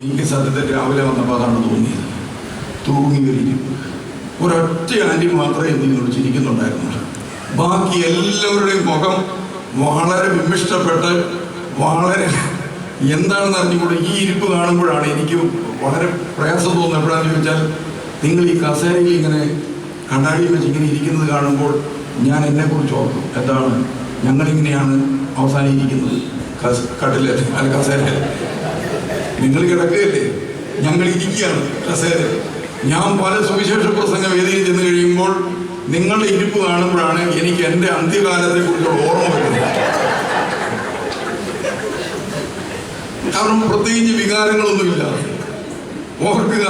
എനിക്ക് സത്യത്തിൽ രാവിലെ വന്നപ്പോൾ അതാണ് തോന്നിയത്. തൂങ്ങി വരിക്കും. ഒരൊറ്റ ആൻറ്റി മാത്രമേ എന്തെങ്കിലും ചിരിക്കുന്നുണ്ടായിരുന്നുള്ളൂ. ബാക്കി എല്ലാവരുടെയും മുഖം വളരെ വിമിഷ്ടപ്പെട്ട് വളരെ എന്താണെന്ന് അറിഞ്ഞുകൂടെ ഈ ഇരിപ്പ് കാണുമ്പോഴാണ് എനിക്ക് വളരെ പ്രയാസം തോന്നുന്നത്. എപ്പോഴാണെന്ന് ചോദിച്ചാൽ, നിങ്ങൾ ഈ കസേരയിൽ ഇങ്ങനെ കണ്ണാടി വെച്ച് ഇങ്ങനെ ഇരിക്കുന്നത് കാണുമ്പോൾ ഞാൻ എന്നെക്കുറിച്ച് ഓർക്കും. എന്താണ്, ഞങ്ങളിങ്ങനെയാണ് അവസാനിക്കുന്നത് കട്ടിൽ അല്ല കസേര. നിങ്ങൾ കിടക്കുകയല്ലേ, ഞങ്ങൾ ഇരിക്കുകയാണ് കസേര. ഞാൻ പല സുവിശേഷ പ്രസംഗ വേദിയിൽ ചെന്ന് കഴിയുമ്പോൾ നിങ്ങളുടെ ഇരിപ്പ് കാണുമ്പോഴാണ് എനിക്ക് എൻ്റെ അന്ത്യകാലത്തെ കുറിച്ചുള്ള ഓർമ്മ വരുന്നത്. കാരണം പ്രത്യേകിച്ച് വികാരങ്ങളൊന്നുമില്ല. ഓർക്കുക,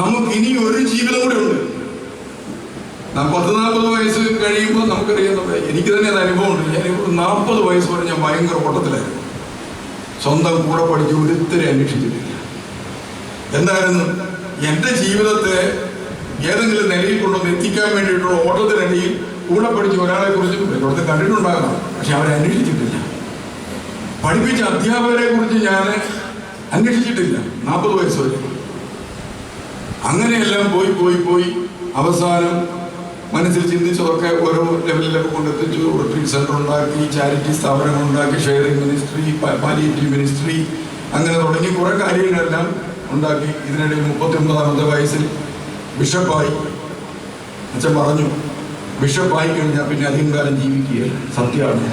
നമുക്ക് ഇനി ഒരു ജീവിതം കൂടെ ഉണ്ട്. 40-40 വയസ്സ് കഴിയുമ്പോൾ നമുക്കറിയാം, എനിക്ക് തന്നെ അത് അനുഭവമുണ്ട്. ഞാൻ 40 വയസ്സ് വരെ ഞാൻ ഭയങ്കര ഓട്ടത്തിലായിരുന്നു. സ്വന്തം കൂടെ പഠിച്ച് ഒരുത്തരെ അന്വേഷിച്ചിട്ടില്ല. എന്തായിരുന്നു എൻ്റെ ജീവിതത്തെ ഏതെങ്കിലും നിലയിൽ കൊണ്ടുവന്ന് എത്തിക്കാൻ വേണ്ടിയിട്ടുള്ള ഓട്ടത്തിനിടയിൽ കൂടെ പഠിച്ച് ഒരാളെ കുറിച്ചും ഇവിടുത്തെ കണ്ടിട്ടുണ്ടാകണം, പക്ഷെ അവരെ അന്വേഷിച്ചിട്ടില്ല. പഠിപ്പിച്ച അധ്യാപകരെ കുറിച്ച് ഞാൻ അന്വേഷിച്ചിട്ടില്ല 40 വയസ്സ് വരെ. അങ്ങനെയെല്ലാം പോയി പോയി പോയി അവസാനം മനസ്സിൽ ചിന്തിച്ചതൊക്കെ ഓരോ ലെവലിലൊക്കെ കൊണ്ടെത്തിച്ചു. റിട്രീറ്റ് സെൻ്റർ ഉണ്ടാക്കി, ചാരിറ്റി സ്ഥാപനങ്ങൾ ഉണ്ടാക്കി, ഷെയറിംഗ് മിനിസ്ട്രി, പാലിയേറ്റീവ് മിനിസ്ട്രി, അങ്ങനെ തുടങ്ങി കുറേ കാര്യങ്ങളെല്ലാം ഉണ്ടാക്കി. ഇതിനിടയിൽ 39-ാമത്തെ വയസ്സിൽ ബിഷപ്പായി. അച്ഛൻ പറഞ്ഞു, ബിഷപ്പായി കഴിഞ്ഞാൽ പിന്നെ അധികം കാലം ജീവിക്കുകയില്ല. സത്യമാണ്.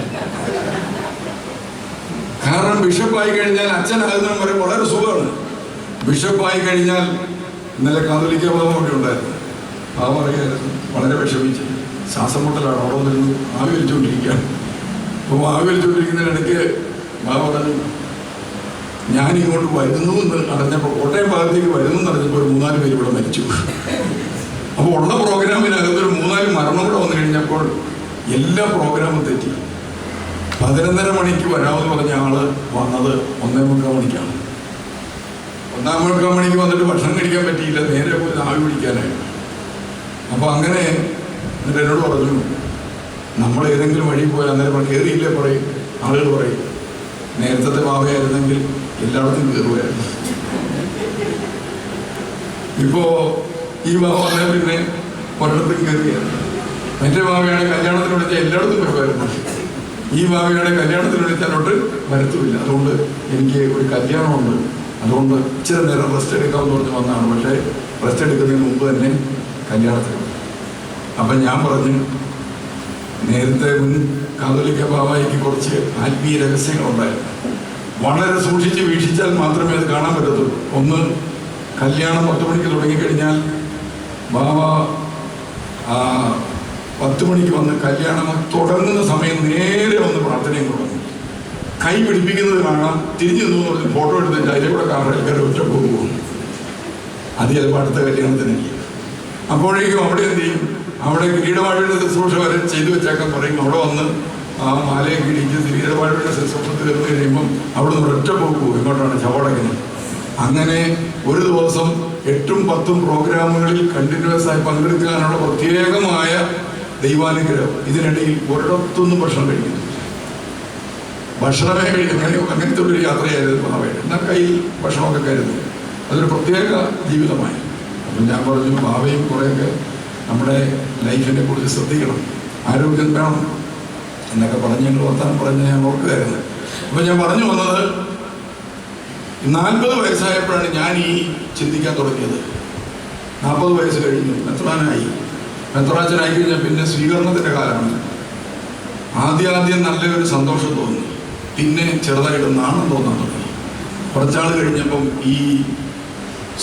കാരണം ബിഷപ്പായി കഴിഞ്ഞാൽ അച്ഛനാകുന്നതിനും വരെ വളരെ സുഖമാണ്. ബിഷപ്പായി കഴിഞ്ഞാൽ ഇന്നലെ കാതോലിക്ക പദം കൂടി ഉണ്ടായിരുന്നു. ആ പറയായിരുന്നു, വളരെ വിഷമിച്ച് ശ്വാസം മുട്ടലാണ്. അവിടെ നിന്ന് ആവി വലിച്ചുകൊണ്ടിരിക്കുകയാണ്. അപ്പോൾ ആവി വലിച്ചുകൊണ്ടിരിക്കുന്നതിനിടയ്ക്ക് പറഞ്ഞു, ഞാനിങ്ങോട്ട് വരുന്നു എന്ന് അറിഞ്ഞപ്പോൾ, കോട്ടയം ഭാഗത്തേക്ക് വരുന്നു എന്ന് അറിഞ്ഞപ്പോൾ ഒരു 3-4 പേര് ഇവിടെ മരിച്ചു. അപ്പോൾ ഉള്ള പ്രോഗ്രാമിനകത്തൊരു 3-4 മരണം കൂടെ വന്നു കഴിഞ്ഞപ്പോൾ എല്ലാ പ്രോഗ്രാമും തെറ്റി. 11:30 മണിക്ക് വരാമെന്ന് പറഞ്ഞ ആള് വന്നത് 1:45 മണിക്കാണ്. 1:45 മണിക്ക് വന്നിട്ട് ഭക്ഷണം കഴിക്കാൻ പറ്റിയില്ല, നേരെ പോയി ആവി പിടിക്കാനായിട്ട്. അപ്പോൾ അങ്ങനെ എന്നിട്ട് എന്നോട് പറഞ്ഞു, നമ്മൾ ഏതെങ്കിലും വഴി പോയാൽ അന്നേരം കയറിയില്ലേ പറയും ആളുകൾ പറയും, നേരത്തെ ഭാവയായിരുന്നെങ്കിൽ എല്ലായിടത്തും കയറുമായിരുന്നു. ഇപ്പോൾ ഈ ഭാവ വന്നാൽ പിന്നെ ഒരിടത്തും കയറിയായിരുന്നു. മറ്റേ ഭാവയാണ് കല്യാണത്തിന് വിളിച്ചാൽ എല്ലായിടത്തും വരുമായിരുന്നു. ഈ ഭാവയുടെ കല്യാണത്തിന് വിളിച്ചാലോട്ട് വരത്തുമില്ല. അതുകൊണ്ട് എനിക്ക് ഒരു കല്യാണമുണ്ട്, അതുകൊണ്ട് ഇച്ചിരി നേരം റെസ്റ്റ് എടുക്കാമെന്ന് പറഞ്ഞ് വന്നതാണ്. പക്ഷേ റെസ്റ്റ് എടുക്കുന്നതിന് മുമ്പ് തന്നെ കല്യാണത്തിന്. അപ്പം ഞാൻ പറഞ്ഞു, നേരത്തെ മുൻ കാതോലിക്ക ബാബയ്ക്ക് കുറച്ച് ആത്മീയ രഹസ്യങ്ങളുണ്ടായിരുന്നു. വളരെ സൂക്ഷിച്ച് വീക്ഷിച്ചാൽ മാത്രമേ അത് കാണാൻ പറ്റത്തുള്ളൂ. ഒന്ന്, കല്യാണം 10 മണിക്ക് തുടങ്ങിക്കഴിഞ്ഞാൽ ബാബ 10 മണിക്ക് വന്ന് കല്യാണം തുടങ്ങുന്ന സമയം നേരെ വന്ന് പ്രാർത്ഥനയും തുടങ്ങും. കൈ പിടിപ്പിക്കുന്നത് കാണാം, തിരിഞ്ഞു നിന്ന് പറഞ്ഞ് ഫോട്ടോ എടുത്തിട്ട് അതിലെ കൂടെ കാറിൽ ഒറ്റ പോകും. അത് ചിലപ്പോൾ അടുത്ത കല്യാണത്തിനില്ല. അപ്പോഴേക്കും അവിടെ എന്ത് ചെയ്യും, അവിടെ കിരീടവാഴയുടെ ശുശ്രൂഷ വരെ ചെയ്തു വെച്ചേക്കാൻ പറയും. അവിടെ വന്ന് ആ മാലയെ കിടിച്ച് കിരീടവാഴയുടെ ശുശ്രൂഷ തീർന്നു കഴിയുമ്പം അവിടെ നിന്ന് ഒറ്റ പോകും. ഇങ്ങോട്ടാണ് ചവടക്കിന്. അങ്ങനെ ഒരു ദിവസം 8-10 പ്രോഗ്രാമുകളിൽ കണ്ടിന്യൂസ് ആയി പങ്കെടുക്കാനുള്ള പ്രത്യേകമായ ദൈവാനുഗ്രഹം. ഇതിനിടയിൽ ഒരിടത്തൊന്നും ഭക്ഷണം കഴിക്കുന്നു. ഭക്ഷണമേ അങ്ങനത്തെ ഒരു യാത്രയായിരുന്നു ബാബയുടെ. എന്നാൽ കയ്യിൽ ഭക്ഷണമൊക്കെ കരുതുന്നു. അതൊരു പ്രത്യേക ജീവിതമായി. അപ്പം ഞാൻ പറഞ്ഞു, ബാബയും കുറേയൊക്കെ നമ്മുടെ ലൈഫിനെ കുറിച്ച് ശ്രദ്ധിക്കണം, ആരോഗ്യം വേണം എന്നൊക്കെ പറഞ്ഞ് ഞങ്ങൾ വർത്താനം പറഞ്ഞ് ഞാൻ ഓർക്കുകയായിരുന്നു. അപ്പം ഞാൻ പറഞ്ഞു വന്നത്, 40 വയസ്സായപ്പോഴാണ് ഞാൻ ഈ ചിന്തിക്കാൻ തുടങ്ങിയത്. 40 വയസ്സ് കഴിഞ്ഞു, മെത്രാനായി. മെത്രാച്ചനായി കഴിഞ്ഞാൽ പിന്നെ സ്വീകരണത്തിൻ്റെ കാലമാണ്. ആദ്യം നല്ലൊരു സന്തോഷം തോന്നി, പിന്നെ ചെറുതായിട്ട് നാണം തോന്നാൻ തുടങ്ങി. കുറച്ചാൾ കഴിഞ്ഞപ്പം ഈ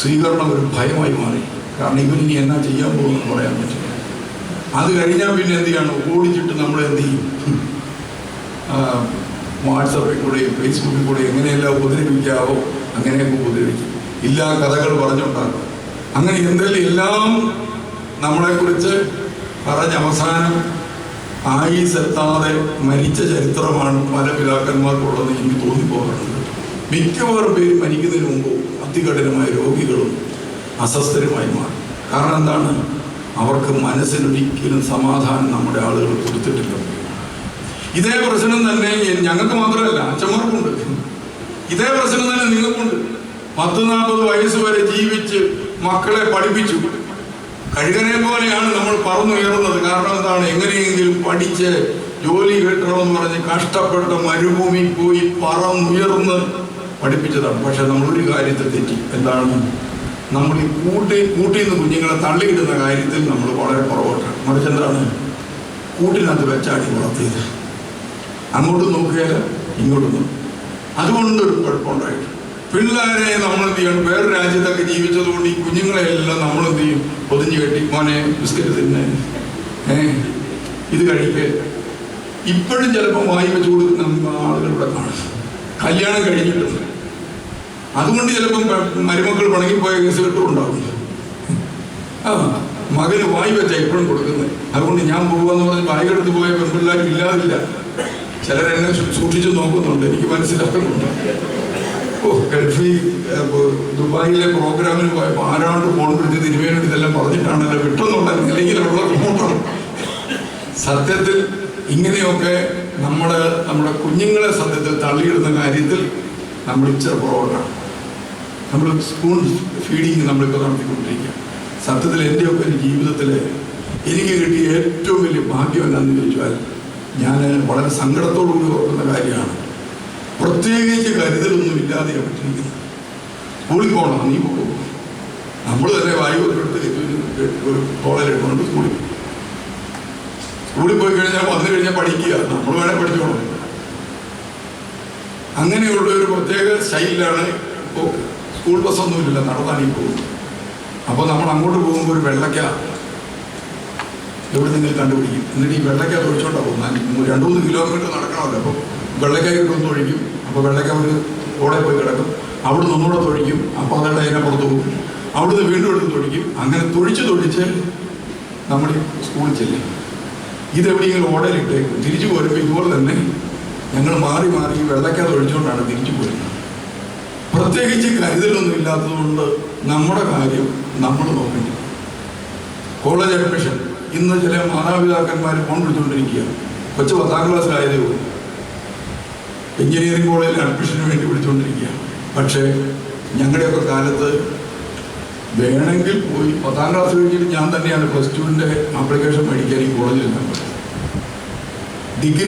സ്വീകരണം ഒരു ഭയമായി മാറി. കാരണം ഇവനിനി എന്നാ ചെയ്യാൻ പോകുമെന്ന് പറയാൻ പറ്റില്ല. അത് കഴിഞ്ഞാൽ പിന്നെ എന്ത് ചെയ്യണം, ഓടിച്ചിട്ട് നമ്മൾ എന്ത് ചെയ്യും, വാട്സപ്പിൽ കൂടെയും ഫേസ്ബുക്കിൽ കൂടെയും എങ്ങനെയെല്ലാം ഉപദ്രവിക്കാവോ അങ്ങനെയൊക്കെ ഉപദ്രവിക്കും. ഇല്ലാ കഥകൾ പറഞ്ഞുണ്ടാക്കും. അങ്ങനെ എല്ലാം നമ്മളെക്കുറിച്ച് പറഞ്ഞ് അവസാനം ആയുസ്സെത്താതെ മരിച്ച ചരിത്രമാണ് പല പിതാക്കന്മാർക്കുള്ളതെന്ന് എനിക്ക് തോന്നിപ്പോകാറുണ്ട്. മിക്കവാറും പേര് മരിക്കുന്നതിന് മുമ്പ് അതികഠിനമായ രോഗികളും അസ്വസ്ഥരുമായി മാറും. കാരണം എന്താണ്, അവർക്ക് മനസ്സിനൊരിക്കലും സമാധാനം നമ്മുടെ ആളുകൾ കൊടുത്തിട്ടില്ല. ഇതേ പ്രശ്നം തന്നെ ഞങ്ങൾക്ക് മാത്രമല്ല, അച്ഛന്മാർക്കുണ്ട്. ഇതേ പ്രശ്നം തന്നെ നിങ്ങൾക്കുണ്ട്. 10-40 വയസ്സ് വരെ ജീവിച്ച് മക്കളെ പഠിപ്പിച്ചു. കഴുകനെ പോലെയാണ് നമ്മൾ പറന്നുയർന്നത്. കാരണം എന്താണ്? എങ്ങനെയെങ്കിലും പഠിച്ച് ജോലി കിട്ടണമെന്ന് പറഞ്ഞ് കഷ്ടപ്പെട്ട മരുഭൂമി പോയി പറന്നുയർന്ന് പഠിപ്പിച്ചതാണ്. പക്ഷെ നമ്മളൊരു കാര്യത്തിൽ തെറ്റി. എന്താണ്? നമ്മൾ ഈ കൂട്ടിൽ നിന്ന് കുഞ്ഞുങ്ങളെ തള്ളിയിടുന്ന കാര്യത്തിൽ നമ്മൾ വളരെ പുറകോട്ടാണ്. മറിച്ച് എന്താണ്? കൂട്ടിനകത്ത് വെച്ചാടി വളർത്തിയത്. അങ്ങോട്ട് നോക്കിയാൽ ഇങ്ങോട്ട് നോക്കും. അതുകൊണ്ടൊരു കുഴപ്പമുണ്ടായിട്ട് പിള്ളേരെ നമ്മൾ എന്ത് ചെയ്യണം? വേറെ രാജ്യത്തൊക്കെ ജീവിച്ചതുകൊണ്ട് ഈ കുഞ്ഞുങ്ങളെല്ലാം നമ്മൾ എന്ത് ചെയ്യും? പൊതിഞ്ഞു കെട്ടി, മോനെ ബിസ്ക്കറ്റ് തിന്നെ, ഇത് കഴിക്ക്. ഇപ്പോഴും ചിലപ്പോൾ വായി വെച്ച് കൊടുക്കുന്ന ആളുകളിവിടെ കാണും. കല്യാണം കഴിഞ്ഞിട്ടുണ്ട്. അതുകൊണ്ട് ചിലപ്പം മരുമക്കൾ പണങ്ങിപ്പോയ കേസ് കിട്ടുമുണ്ടാവും. മകന് വായി വെച്ചാൽ ഇപ്പോഴും കൊടുക്കുന്നത്. അതുകൊണ്ട് ഞാൻ പോകുമെന്ന് പറഞ്ഞ് ബാഗെടുത്ത് പോയ പെൺപിള്ളേരും ഇല്ലാതില്ല. ചിലരെന്നെ സൂക്ഷിച്ച് നോക്കുന്നുണ്ട്, എനിക്ക് മനസ്സിലാക്കുന്നുണ്ട്. ഗൾഫിൽ ദുബായിലെ പ്രോഗ്രാമിന് പോയപ്പോൾ ആരാണ്ട് ഫോൺ വിളിച്ച് തിരുവേണ്ടി ഇതെല്ലാം പറഞ്ഞിട്ടാണല്ലോ വിട്ടെന്നുള്ള നിലയിൽ ഉള്ള റിപ്പോർട്ടാണ്. സത്യത്തിൽ ഇങ്ങനെയൊക്കെ നമ്മുടെ കുഞ്ഞുങ്ങളെ സത്യത്തിൽ തള്ളിയിടുന്ന കാര്യത്തിൽ നമ്മൾ ഇച്ചിരി പുറകോട്ടാണ്. നമ്മൾ സ്പൂൺ ഫീഡിങ് നമ്മളിപ്പോൾ നടത്തിക്കൊണ്ടിരിക്കുക. സത്യത്തിൽ എൻ്റെയൊക്കെ ഒരു ജീവിതത്തിൽ എനിക്ക് കിട്ടിയ ഏറ്റവും വലിയ ഭാഗ്യം എന്താണെന്ന് ചോദിച്ചാൽ, ഞാൻ വളരെ സങ്കടത്തോടുകൂടി ഓർക്കുന്ന കാര്യമാണ്. പ്രത്യേകിച്ച് കരുതലൊന്നും ഇല്ലാതെ പറ്റിയിരിക്കുന്നത്. സ്കൂളിൽ പോകണം, നീ പോകും. നമ്മൾ തന്നെ വായു എടുത്ത് ഒരു കോളേജിലിട്ടുകൊണ്ട് സ്കൂളിൽ പോയി കഴിഞ്ഞാൽ വന്നു കഴിഞ്ഞാൽ പഠിക്കുക. നമ്മൾ വേണേൽ പഠിച്ചോണം. അങ്ങനെയുള്ള ഒരു പ്രത്യേക സ്റ്റൈലിലാണ് ഇപ്പോൾ. സ്കൂൾ ബസ്സൊന്നുമില്ല, നടന്നാണ് ഈ പോകുന്നത്. അപ്പോൾ നമ്മൾ അങ്ങോട്ട് പോകുമ്പോൾ ഒരു വെള്ളക്ക എവിടെ നിങ്ങൾ കണ്ടുപിടിക്കും. എന്നിട്ട് ഈ വെള്ളക്ക തൊഴിച്ചോണ്ടാണ് പോകുന്നത്. 2-3 കിലോമീറ്റർ നടക്കണമല്ലോ. അപ്പോൾ വെള്ളക്കായി കിട്ടുമെന്ന് തൊഴിക്കും. അപ്പോൾ വെള്ളക്ക ഒരു ഓടെ പോയി കിടക്കും. അവിടെ നിന്നൂടെ തൊഴിക്കും. അപ്പോൾ അതവിടെ അതിനപ്പുറത്ത് പോകും. അവിടുന്ന് വീണ്ടും എടുത്ത് തൊഴിക്കും. അങ്ങനെ തൊഴിച്ച് നമ്മൾ സ്കൂളിൽ ചെല്ലും. ഇതെവിടെയെങ്കിലും ഓടയിലിട്ടേക്കും. തിരിച്ചു പോരുമ്പോൾ ഇതുപോലെ തന്നെ ഞങ്ങൾ മാറി വെള്ളക്ക തൊഴിച്ചുകൊണ്ടാണ് തിരിച്ചു പോരുന്നത്. പ്രത്യേകിച്ച് കരുതലൊന്നും ഇല്ലാത്തതുകൊണ്ട് നമ്മുടെ കാര്യം നമ്മൾ നോക്കേണ്ടി. കോളേജ് അഡ്മിഷൻ ഇന്ന് ചില മാതാപിതാക്കന്മാർ ഫോൺ വിളിച്ചുകൊണ്ടിരിക്കുക. കൊച്ചു 10ാം ക്ലാസ്സിലായതേ ഉള്ളൂ. എഞ്ചിനീയറിംഗ് കോളേജിൽ അഡ്മിഷന് വേണ്ടി വിളിച്ചുകൊണ്ടിരിക്കുക. പക്ഷേ ഞങ്ങളുടെയൊക്കെ കാലത്ത് വേണമെങ്കിൽ പോയി 10ാം ക്ലാസ് കഴിഞ്ഞിട്ട് ഞാൻ തന്നെയാണ് +2ൻ്റെ ആപ്ലിക്കേഷൻ മേടിക്കാൻ ഈ കോളേജിൽ ഡിഗ്രി